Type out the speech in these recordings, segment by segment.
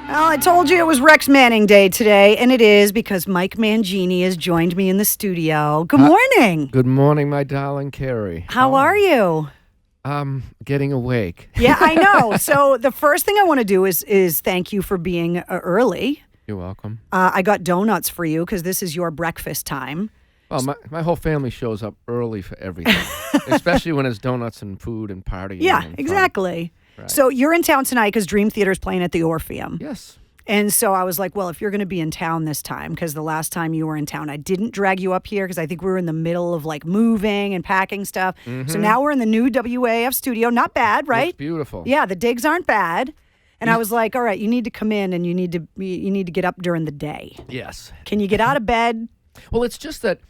Well, I told you it was Rex Manning Day today, and it is because Mike Mangini has joined me in the studio. Good morning. Good morning, my darling Carrie. How are you? Getting awake. Yeah, I know. So the first thing I want to do is thank you for being early. You're welcome. I got donuts for you because this is your breakfast time. Well, my whole family shows up early for everything, especially when it's donuts and food and partying. Yeah, and exactly. Right. So you're in town tonight because Dream Theater's playing at the Orpheum. Yes. And so I was like, well, if you're going to be in town this time, because the last time you were in town, I didn't drag you up here because I think we were in the middle of like moving and packing stuff. Mm-hmm. So now we're in the new WAAF studio. Not bad, right? It's beautiful. Yeah, the digs aren't bad. And I was like, all right, you need to come in and you need to get up during the day. Yes. Can you get out of bed? Well, it's just that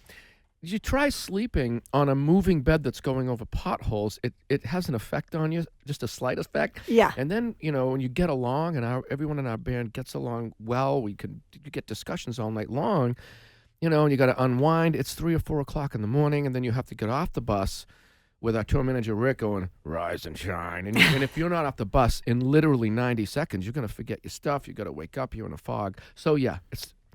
you try sleeping on a moving bed that's going over potholes. It has an effect on you, just a slight effect. Yeah. And then, when you get along and everyone in our band gets along well, you get discussions all night long, and you got to unwind. It's 3 or 4 o'clock in the morning, and then you have to get off the bus with our tour manager, Rick, going, rise and shine. And if you're not off the bus in literally 90 seconds, you're going to forget your stuff. You got to wake up. You're in a fog. So, yeah,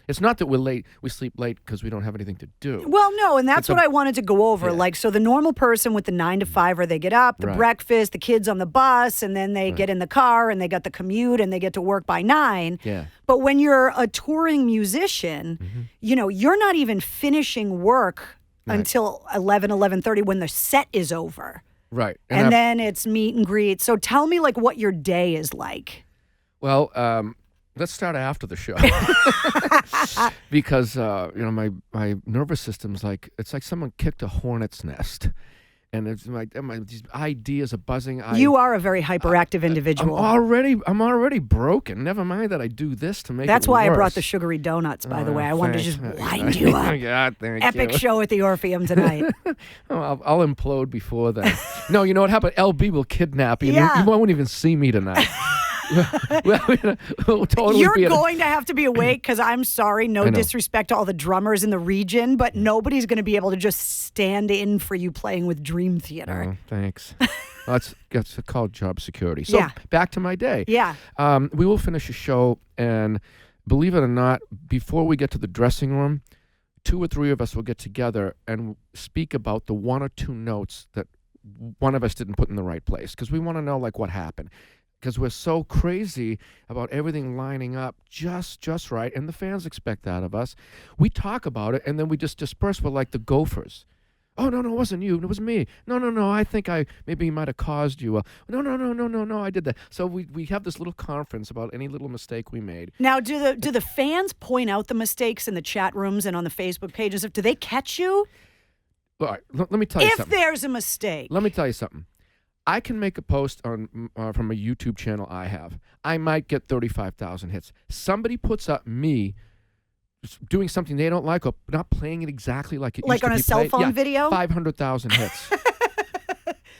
it's not that we're late. We sleep late because we don't have anything to do. Well, no, and that's what I wanted to go over. Yeah. Like, so the normal person with the 9 to 5, or they get up, the breakfast, the kids on the bus, and then they get in the car and they got the commute and they get to work by 9. Yeah. But when you're a touring musician, you're not even finishing work until 11:30 when the set is over. Right. And then it's meet and greet. So tell me, like, what your day is like. Well, let's start after the show because my nervous system's it's like someone kicked a hornet's nest, and it's these ideas are buzzing. You are a very hyperactive individual. I'm already broken. Never mind that I do this to make That's it why worse. I brought the sugary donuts. By the way, I wanted to just wind you up. God, thank Epic you. show at the Orpheum tonight. I'll implode before then. No, you know what happened? LB will kidnap you. Yeah. You won't even see me tonight. We'll totally You're going to have to be awake because I'm sorry, no disrespect to all the drummers in the region, but nobody's going to be able to just stand in for you playing with Dream Theater. Oh, thanks. That's called job security. So back to my day. Yeah. We will finish a show, and believe it or not, before we get to the dressing room, 2 or 3 of us will get together and speak about the 1 or 2 notes that one of us didn't put in the right place, because we want to know what happened. Because we're so crazy about everything lining up just right, and the fans expect that of us. We talk about it, and then we just disperse. We're like the Gophers. Oh, no, it wasn't you. It was me. No, I think maybe might have caused you. No, I did that. So we have this little conference about any little mistake we made. Now, do the fans point out the mistakes in the chat rooms and on the Facebook pages? Do they catch you? All right, let me tell you something. If there's a mistake. Let me tell you something. I can make a post on from a YouTube channel I have. I might get 35,000 hits. Somebody puts up me doing something they don't like or not playing it exactly like it used to be. Like on a cell phone video? 500,000 hits.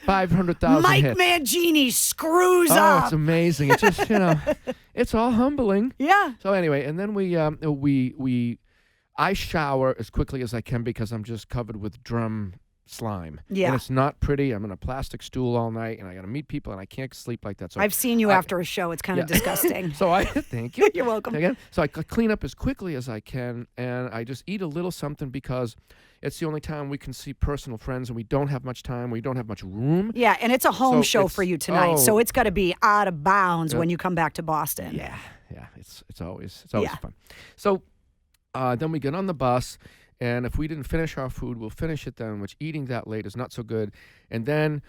500,000 Mike hits. Mangini screws Oh, up. it's amazing. It's just, it's all humbling. Yeah. So anyway, and then I shower as quickly as I can because I'm just covered with drum slime. Yeah. And it's not pretty. I'm in a plastic stool all night, and I got to meet people, and I can't sleep like that. So I've seen you after a show. It's kind of disgusting. So thank you. You're welcome. Again, so I clean up as quickly as I can, and I just eat a little something because it's the only time we can see personal friends, and we don't have much time. We don't have much room. Yeah, and it's a home show for you tonight, so it's got to be out of bounds when you come back to Boston. Yeah. It's always fun. So then we get on the bus. And if we didn't finish our food, we'll finish it then, which eating that late is not so good. And then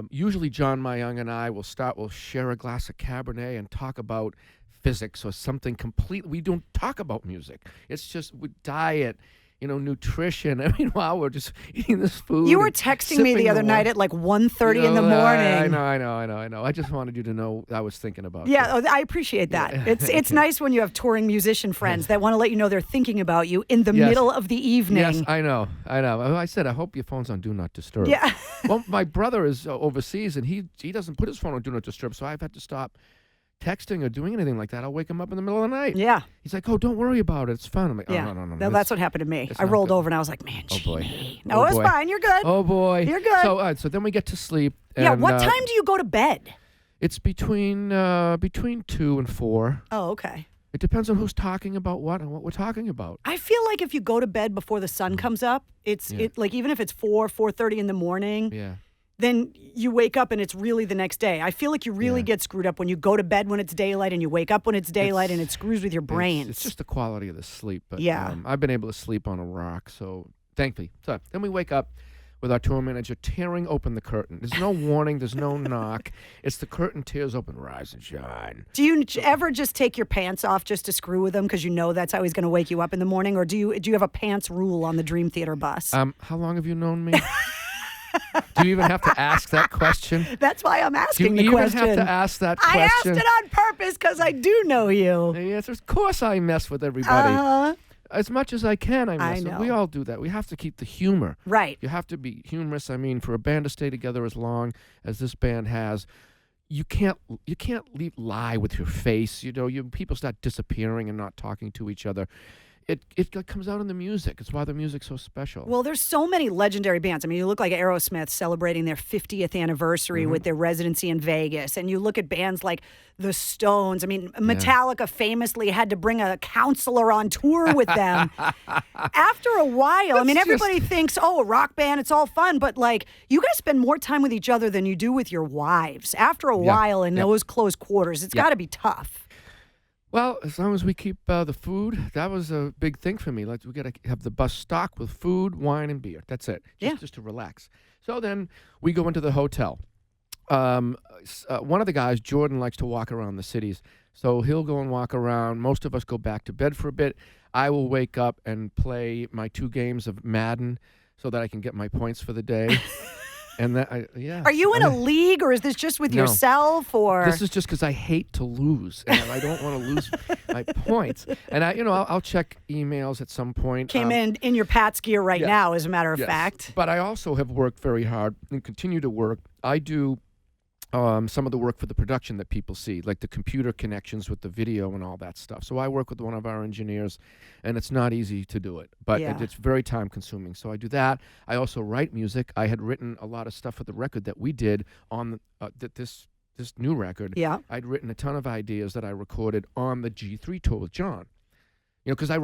usually John Myung and I will share a glass of Cabernet and talk about physics or something completely. We don't talk about music. It's just diet, nutrition. Meanwhile, we're just eating this food. You were texting me the other night at like 1:30 in the morning. I know. I just wanted you to know I was thinking about you. Yeah, I appreciate that. Yeah. It's nice when you have touring musician friends that want to let you know they're thinking about you in the middle of the evening. Yes, I know. I said, I hope your phone's on Do Not Disturb. Yeah. Well, my brother is overseas, and he doesn't put his phone on Do Not Disturb, so I've had to stop texting or doing anything like that. I'll wake him up in the middle of the night. Yeah. He's like, oh, don't worry about it. It's fun. I'm like, yeah. No. No, that's what happened to me. I rolled over and I was like, man, oh boy. No, it's fine. You're good. Oh boy. You're good. So then we get to sleep. Yeah. And, what time do you go to bed? It's between 2 and 4. Oh, okay. It depends on who's talking about what and what we're talking about. I feel like if you go to bed before the sun comes up, it like even if it's 4:30 in the morning, Yeah. then you wake up and it's really the next day. I feel like you really get screwed up when you go to bed when it's daylight and you wake up when it's daylight and it screws with your brains. It's just the quality of the sleep. But Yeah. I've been able to sleep on a rock, so thankfully. So then we wake up with our tour manager tearing open the curtain. There's no warning. There's no knock. It's the curtain tears open. Rise and shine. Do you ever just take your pants off just to screw with him because you know that's how he's going to wake you up in the morning? Or do you have a pants rule on the Dream Theater bus? How long have you known me? Do you even have to ask that question? That's why I'm Do asking you the question. even have to ask that I asked question? it on purpose because I do know you. Yes, of course I mess with everybody. Uh-huh. As much as I can, I mess with. know. We all do that. We have to keep the humor. Right. You have to be humorous. I mean, for a band to stay together as long as this band has, you can't lie with your face. You know, people start disappearing and not talking to each other. It comes out in the music. It's why the music's so special. Well, there's so many legendary bands. I mean, you look like Aerosmith celebrating their 50th anniversary with their residency in Vegas. And you look at bands like the Stones. I mean, Metallica famously had to bring a counselor on tour with them. After a while, I mean, everybody thinks, oh, a rock band, it's all fun. But, like, you guys spend more time with each other than you do with your wives. After a while in those close quarters, it's got to be tough. Well, as long as we keep the food, that was a big thing for me. Like, we got to have the bus stocked with food, wine, and beer. That's it. Just to relax. So then we go into the hotel. One of the guys, Jordan, likes to walk around the cities. So he'll go and walk around. Most of us go back to bed for a bit. I will wake up and play my 2 games of Madden so that I can get my points for the day. And that, Are you in a league, or is this just with yourself? Or this is just because I hate to lose, and I don't want to lose my points. And I'll check emails at some point. Came in your Pats gear right now, as a matter of fact. But I also have worked very hard and continue to work. I do some of the work for the production that people see, like the computer connections with the video and all that stuff. So I work with one of our engineers, and it's not easy to do it, but it's very time consuming. So I do that. I also write music. I had written a lot of stuff for the record that we did on this new record. Yeah. I'd written a ton of ideas that I recorded on the G3 tour with John. You know, because I'm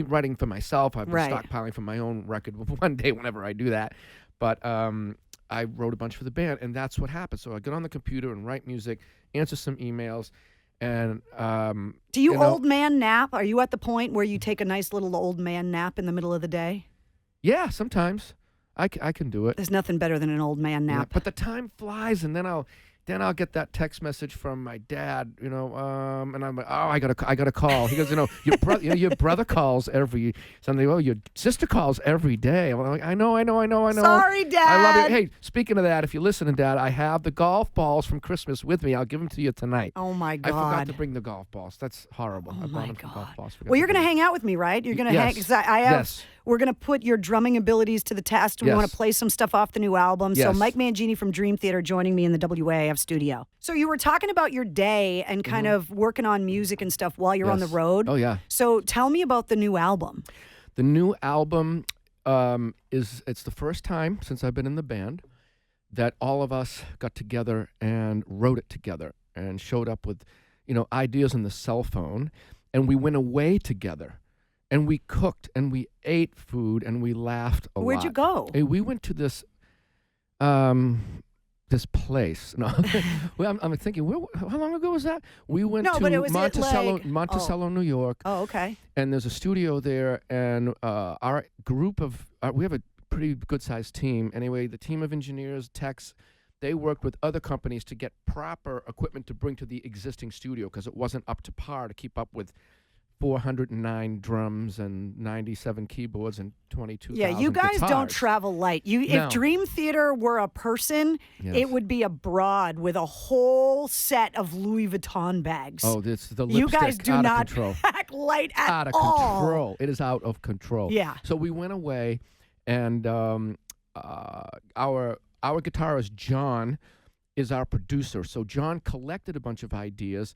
writing for myself. I've been stockpiling for my own record one day whenever I do that. But I wrote a bunch for the band, and that's what happened. So I get on the computer and write music, answer some emails, and do you old man nap? Are you at the point where you take a nice little old man nap in the middle of the day? Yeah, sometimes I can do it. There's nothing better than an old man nap. Yeah, but the time flies, and then I'll get that text message from my dad, and I'm like, oh, I gotta call. He goes, your brother calls every Sunday. Oh, your sister calls every day. I'm like, I know. Sorry, Dad. I love you. Hey, speaking of that, if you're listening, Dad, I have the golf balls from Christmas with me. I'll give them to you tonight. Oh my God! I forgot to bring the golf balls. That's horrible. Oh I my brought them from God! golf balls. Well, you're gonna hang out with me, right? You're gonna hang. Cause I have. Yes. We're going to put your drumming abilities to the test. We want to play some stuff off the new album. So Mike Mangini from Dream Theater joining me in the WAAF studio. So you were talking about your day and kind of working on music and stuff while you're on the road. Oh, yeah. So tell me about the new album. The new album it's the first time since I've been in the band that all of us got together and wrote it together and showed up with, ideas on the cell phone, and we went away together. And we cooked, and we ate food, and we laughed a lot. Where'd you go? Hey, we went to this place. No, well, I'm thinking, how long ago was that? We went to Monticello, New York. Oh, okay. And there's a studio there, and our group of we have a pretty good-sized team. Anyway, the team of engineers, techs, they worked with other companies to get proper equipment to bring to the existing studio because it wasn't up to par to keep up with 409 drums and 97 keyboards and 22,000 Yeah, you guys guitars. don't travel light. If Dream Theater were a person, it would be a broad with a whole set of Louis Vuitton bags. Oh, it's the lipstick. You guys do not control. pack light at out of all. control. It is out of control. Yeah. So we went away, and our guitarist John is our producer. So John collected a bunch of ideas,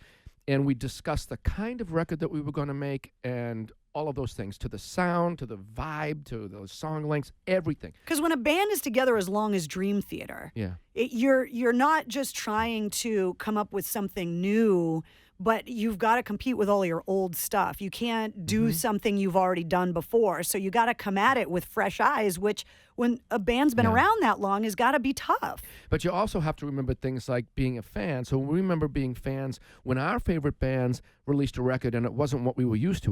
and we discussed the kind of record that we were going to make and all of those things, to the sound, to the vibe, to the song lengths, everything. Because when a band is together as long as Dream Theater, Yeah. You're not just trying to come up with something new, but you've got to compete with all your old stuff. You can't do something you've already done before. So you got to come at it with fresh eyes, which when a band's been around that long has got to be tough. But you also have to remember things like being a fan. So we remember being fans when our favorite bands released a record and it wasn't what we were used to.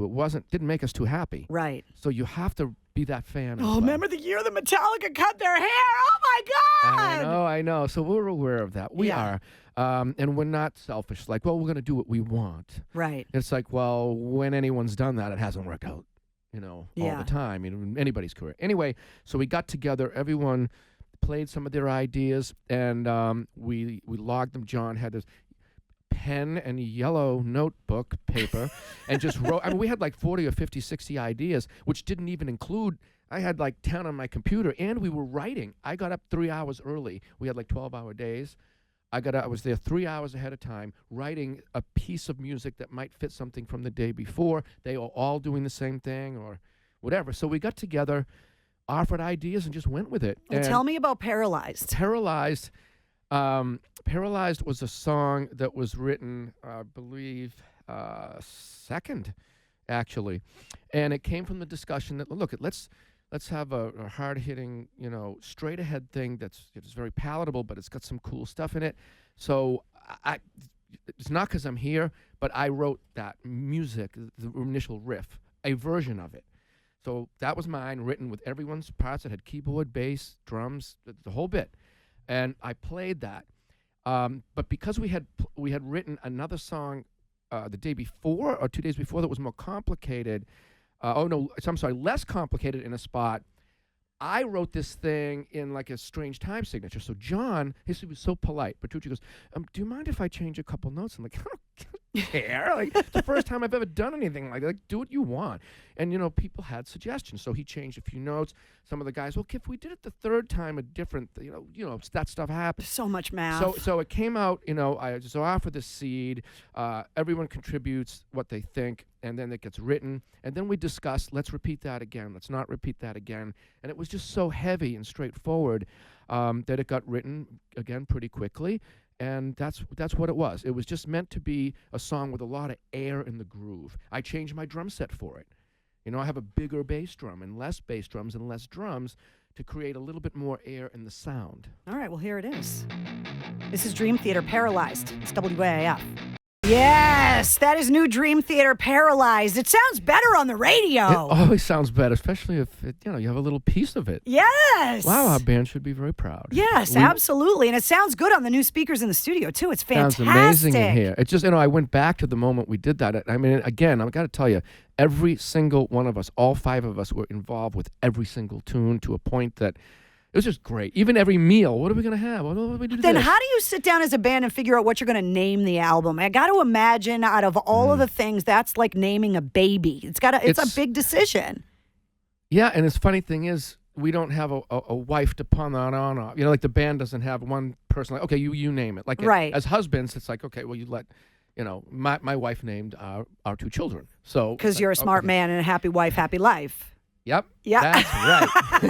Didn't make us too happy. Right. So you have to be that fan. Oh, remember the year that Metallica cut their hair? Oh, my God. I know. So we're aware of that. We are. And we're not selfish. Like, well, we're going to do what we want. Right. It's like, well, when anyone's done that, it hasn't worked out, all the time, in anybody's career. Anyway, so we got together. Everyone played some of their ideas, and we logged them. John had this pen and yellow notebook paper and just wrote. I mean, we had like 40 or 50, 60 ideas, which didn't even include. I had like 10 on my computer, and we were writing. I got up 3 hours early. We had like 12-hour days. I was there 3 hours ahead of time writing a piece of music that might fit something from the day before. They were all doing the same thing or whatever. So we got together, offered ideas, and just went with it. Well, tell me about Paralyzed. Paralyzed was a song that was written, I believe, second, actually. And it came from the discussion that, look, let's have a hard-hitting, straight-ahead thing that's very palatable, but it's got some cool stuff in it. So it's not because I'm here, but I wrote that music, the initial riff, a version of it. So that was mine, written with everyone's parts. It had keyboard, bass, drums, the whole bit. And I played that. But because we had written another song the day before or 2 days before that was more complicated, less complicated in a spot, I wrote this thing in like a strange time signature. So John, he was so polite. Petrucci goes, do you mind if I change a couple notes? I'm like, I don't care. Like, it's the first time I've ever done anything like that. Like, do what you want. And, people had suggestions. So he changed a few notes. Some of the guys, well, if we did it the third time, a different, that stuff happens. So much math. So it came out, I just offer the seed. Everyone contributes what they think, and then it gets written. And then we discuss, let's repeat that again. Let's not repeat that again. And it was just so heavy and straightforward that it got written, again, pretty quickly. And that's what it was. It was just meant to be a song with a lot of air in the groove. I changed my drum set for it. I have a bigger bass drum and less bass drums and less drums to create a little bit more air in the sound. All right, well, here it is. This is Dream Theater, Paralyzed. It's WAAF. Yes, that is new Dream Theater, Paralyzed. It sounds better on the radio. It always sounds better, especially if you have a little piece of it. Yes. Wow, our band should be very proud. Yes, absolutely. And it sounds good on the new speakers in the studio, too. It's fantastic. Sounds amazing in here. It's just, I went back to the moment we did that. I mean, again, I've got to tell you, every single one of us, all 5 of us were involved with every single tune to a point that it was just great. Even every meal, what are we going to have? What do we do Then this? how do you sit down as a band and figure out what you're going to name the album? I got to imagine out of all of the things, that's like naming a baby. It's a big decision. Yeah, and the funny thing is, we don't have a wife to pawn that on. Like the band doesn't have one person like, okay, you name it. Like right. As husbands, it's like, okay, well, you let... my wife named our 2 children. So because you're a smart man and a happy wife, happy life. Yep. Yeah. That's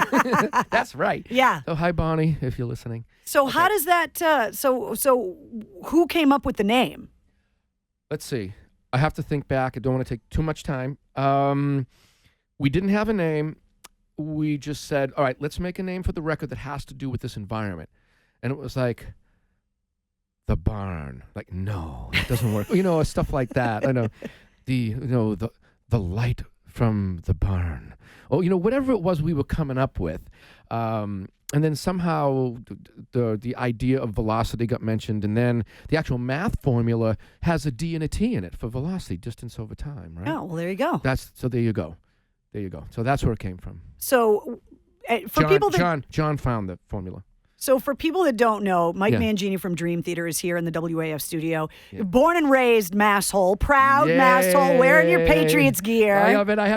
right. That's right. Yeah. So hi, Bonnie, if you're listening. So how does that? So who came up with the name? Let's see. I have to think back. I don't want to take too much time. We didn't have a name. We just said, all right, let's make a name for the record that has to do with this environment. And it was like, the barn. Like, no, it doesn't work. Stuff like that. I know. The light from the barn. Oh, whatever it was we were coming up with. And then somehow the idea of velocity got mentioned, and then the actual math formula has a D and a T in it for velocity, distance over time, right? Oh, well, there you go. There you go. There you go. So that's where it came from. So John found the formula. So for people that don't know, Mike Mangini from Dream Theater is here in the WAF studio. Yeah. Born and raised masshole, proud masshole, wearing your Patriots gear. I love it. I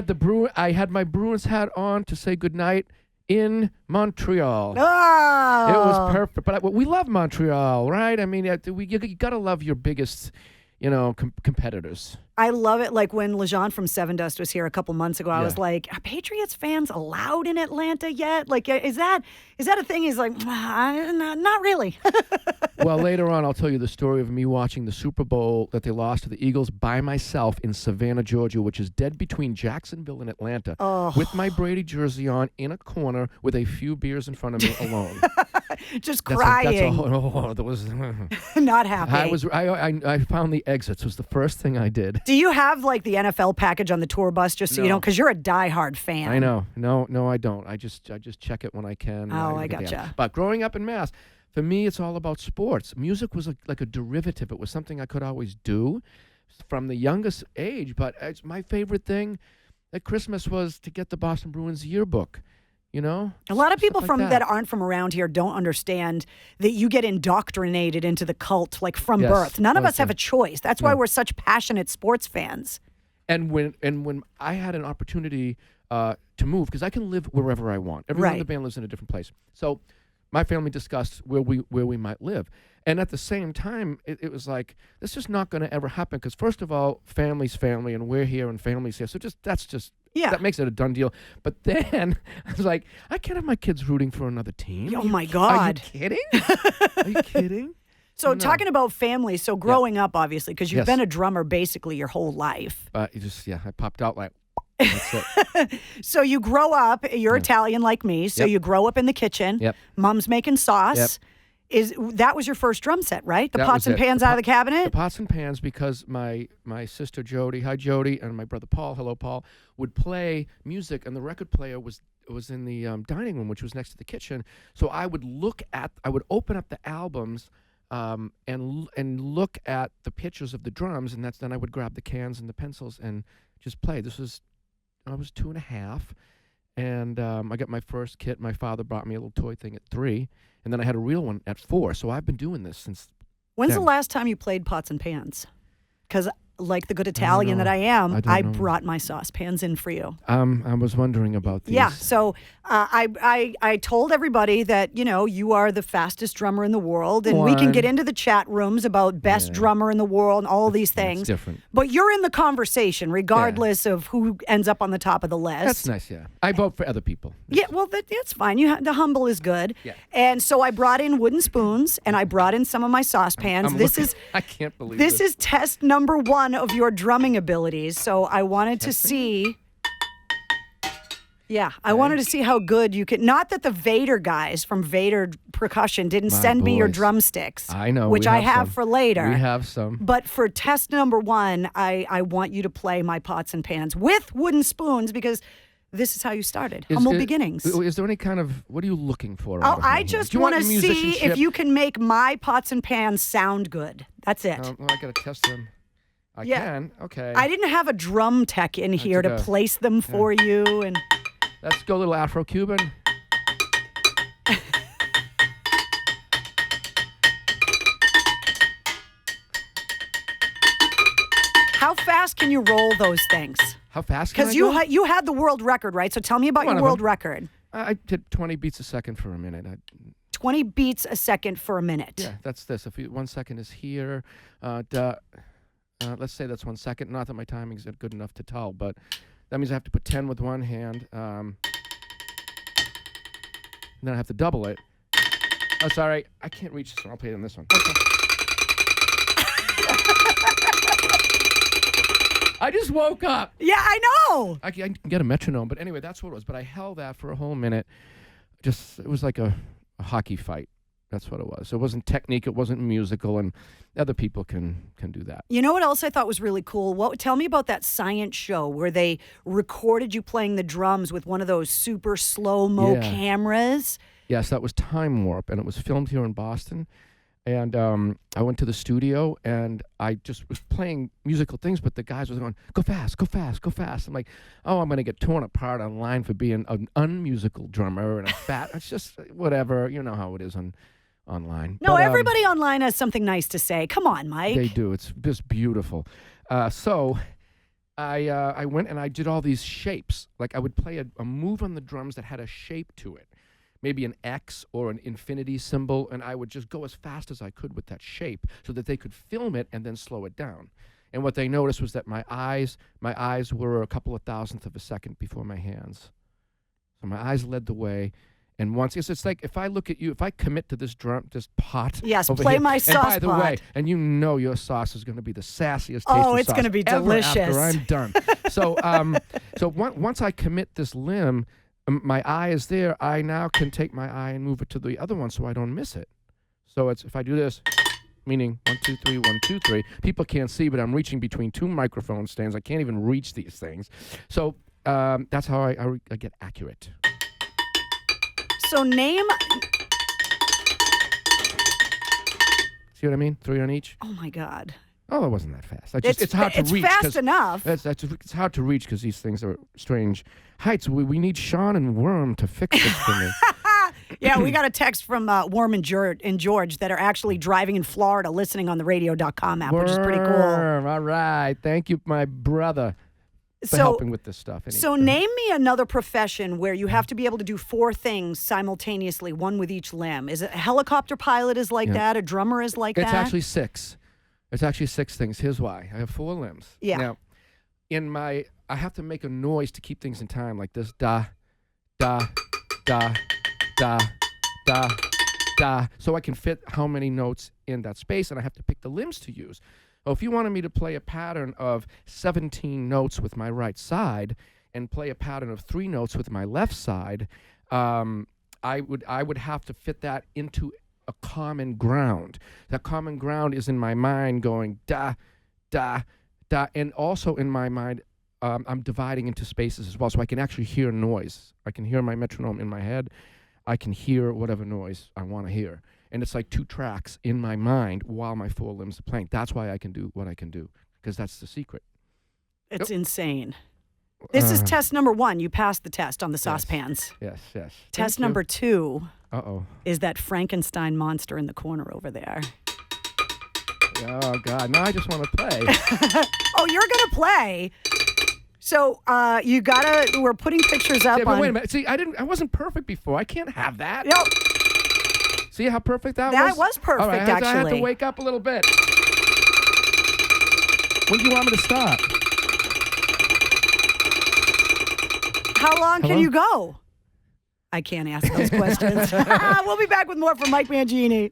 had my Bruins hat on to say goodnight in Montreal. Oh. It was perfect. But we love Montreal, right? I mean, you got to love your biggest, competitors. I love it. Like when Lejean from Seven Dust was here a couple months ago, I Yeah. was like, are Patriots fans allowed in Atlanta yet? Like, is that a thing? He's like, not really. Well, later on, I'll tell you the story of me watching the Super Bowl that they lost to the Eagles by myself in Savannah, Georgia, which is dead between Jacksonville and Atlanta, with my Brady jersey on in a corner with a few beers in front of me alone. Just crying. That was. Not happy. I found the exits. Was the first thing I did. Do you have like the NFL package on the tour bus just so you don't? Because you're a diehard fan. I know. No, I don't. I just check it when I can. Oh, I get the gotcha. app. But growing up in Mass, for me, it's all about sports. Music was like a derivative. It was something I could always do from the youngest age. But it's my favorite thing at Christmas was to get the Boston Bruins yearbook. You know, a lot of people stuff like that aren't from around here don't understand that you get indoctrinated into the cult like from birth. None of us have a choice. That's why we're such passionate sports fans. And when I had an opportunity to move, because I can live wherever I want. Everyone in the band lives in a different place. So my family discussed where we might live. And at the same time, it was like, this is not going to ever happen because, first of all, family's family, and we're here, and family's here. So that makes it a done deal. But then I was like, I can't have my kids rooting for another team. Oh, my God. Are you kidding? Are you kidding? So talking about family, so growing up, obviously, because you've been a drummer basically your whole life. I popped out like, that's it. So you grow up, you're Italian like me, so you grow up in the kitchen. Yep. Mom's making sauce. That was your first drum set, right? The pots and pans out of the cabinet? The pots and pans, because my sister Jody, hi Jody, and my brother Paul, hello Paul, would play music, and the record player was in the dining room, which was next to the kitchen. So I would open up the albums and look at the pictures of the drums, and then I would grab the cans and the pencils and just play. I was 2.5, and I got my first kit. My father bought me a little toy thing at 3, and then I had a real one at 4. So I've been doing this since. When's the last time you played pots and pans? Because like the good Italian that I am, I brought my saucepans in for you. I was wondering about these. Yeah, so I told everybody that, you are the fastest drummer in the world, and we can get into the chat rooms about best drummer in the world and all these things. It's different. But you're in the conversation regardless of who ends up on the top of the list. That's nice, yeah. I vote for other people. Yeah, well, that's fine. The humble is good. Yeah. And so I brought in wooden spoons, and I brought in some of my saucepans. I can't believe this is test number 1 of your drumming abilities. So I wanted to see. Yeah, I wanted to see how good you could. Not that the Vader guys from Vader Percussion didn't send me your drumsticks. I know. Which I have for later. We have some. But for test number 1, I want you to play my pots and pans with wooden spoons because this is how you started. Humble beginnings. Is there any kind of, what are you looking for? I just want to see if you can make my pots and pans sound good. That's it. I got to test them. I can. Okay. I didn't have a drum tech in here to place them for you. And let's go a little Afro-Cuban. How fast can you roll those things? How fast can I go? Because you had the world record, right? So tell me about your world record. I did 20 beats a second for a minute. 20 beats a second for a minute. Yeah, that's this. If 1 second is here, let's say that's 1 second. Not that my timing's good enough to tell, but that means I have to put 10 with one hand. And then I have to double it. Oh, sorry. I can't reach this one. I'll play it on this one. Okay. I just woke up. Yeah, I know. I can get a metronome, but anyway, that's what it was. But I held that for a whole minute. It was like a hockey fight. That's what it was. So it wasn't technique. It wasn't musical, and other people can do that. You know what else I thought was really cool? Tell me about that science show where they recorded you playing the drums with one of those super slow-mo cameras. Yes, that was Time Warp, and it was filmed here in Boston. And I went to the studio, and I just was playing musical things, but the guys were going, go fast, go fast, go fast. I'm like, oh, I'm going to get torn apart online for being an unmusical drummer and a fat. It's just whatever. You know how it is online. No, everybody online has something nice to say. Come on, Mike. They do. It's just beautiful. So I went and I did all these shapes. Like I would play a move on the drums that had a shape to it. Maybe an X or an infinity symbol, and I would just go as fast as I could with that shape so that they could film it and then slow it down. And what they noticed was that my eyes were a couple of thousandths of a second before my hands. So my eyes led the way. And once, it's like if I look at you, if I commit to this pot. Yes, over play here, my and sauce by the pot. way, and your sauce is going to be the sassiest Oh, tasting it's sauce going to be ever delicious. after I'm done. So once I commit this limb, my eye is there. I now can take my eye and move it to the other one so I don't miss it. So it's if I do this, meaning 1, 2, 3, 1, 2, 3. People can't see, but I'm reaching between two microphone stands. I can't even reach these things. So that's how I get accurate. So name. See what I mean? 3 on each. Oh my God. Oh, it wasn't that fast. It's hard to reach. It's fast enough. It's hard to reach because these things are strange heights. We need Sean and Worm to fix this for me. Yeah, we got a text from Worm and George that are actually driving in Florida listening on the radio.com app, which is pretty cool. All right. Thank you, my brother, for helping with this stuff. So name me another profession where you have to be able to do 4 things simultaneously, one with each limb. Is it a helicopter pilot is like that? A drummer is like that? It's actually 6. It's actually 6 things. Here's why. I have 4 limbs. Yeah. Now, I have to make a noise to keep things in time, like this da, da, da, da, da, da, so I can fit how many notes in that space, and I have to pick the limbs to use. Well, if you wanted me to play a pattern of 17 notes with my right side and play a pattern of 3 notes with my left side, I would have to fit that into a common ground. That common ground is in my mind going da, da, da, and also in my mind, I'm dividing into spaces as well, so I can actually hear noise. I can hear my metronome in my head. I can hear whatever noise I want to hear. And it's like 2 tracks in my mind while my 4 limbs are playing. That's why I can do what I can do, because that's the secret. It's insane. This is test number 1. You passed the test on the saucepans. Yes. Test number 2 Uh-oh. is that Frankenstein monster in the corner over there. Oh, God. No, I just want to play. Oh, you're going to play. So we're putting pictures up but on. wait a minute. See, I wasn't perfect before. I can't have that. Yep. See how perfect that was? That was perfect, All right, actually. I had to wake up a little bit. When do you want me to stop? How long Hello? can you go? I can't ask those questions. We'll be back with more from Mike Mangini.